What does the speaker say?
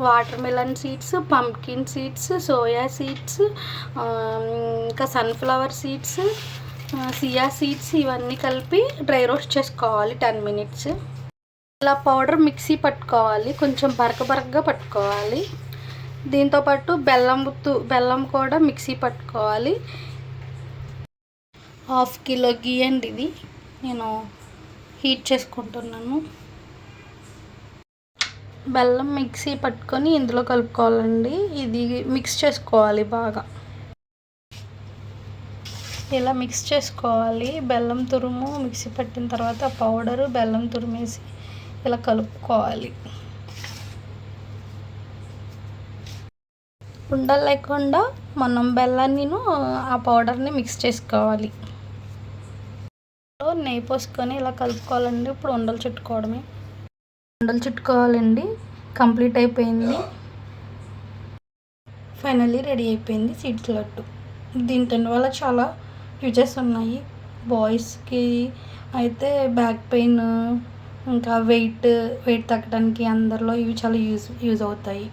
Water melon seeds, pumpkin seeds, soya seeds, ఇంకా sunflower seeds, chia seeds ఇవన్నీ కలిపి dry roast చేసుకోవాలి 10 minutes. ఇలా పౌడర్ మిక్సీ పట్టుకోవాలి, కొంచెం బరకగా పట్టుకోవాలి. దీంతోపాటు బెల్లం కూడా మిక్సీ పట్టుకోవాలి. 1/2 కిలో గీ అండి ఇది, నేను హీట్ చేసుకుంటున్నాను. బెల్లం మిక్సీ పట్టుకొని ఇందులో కలుపుకోవాలండి. ఇది మిక్స్ చేసుకోవాలి బాగా. ఇలా మిక్స్ చేసుకోవాలి. బెల్లం తురుము మిక్సీ పట్టిన తర్వాత పౌడరు బెల్లం తురుమేసి ఇలా కలుపుకోవాలి. ఉండలు లేకుండా మనం బెల్లాన్ని ఆ పౌడర్ని మిక్స్ చేసుకోవాలి. నెయ్యి పోసుకొని ఇలా కలుపుకోవాలండి. ఇప్పుడు ఉండలు చుట్టుకోవాలండి. కంప్లీట్ అయిపోయింది. ఫైనల్లీ రెడీ అయిపోయింది సీడ్స్ లడ్డు. దీని తినడం వల్ల చాలా యూజెస్ ఉన్నాయి. బాయ్స్కి అయితే బ్యాక్ పెయిన్, ఇంకా వెయిట్ తగ్గడానికి అందరిలో ఇవి చాలా యూజ్ అవుతాయి.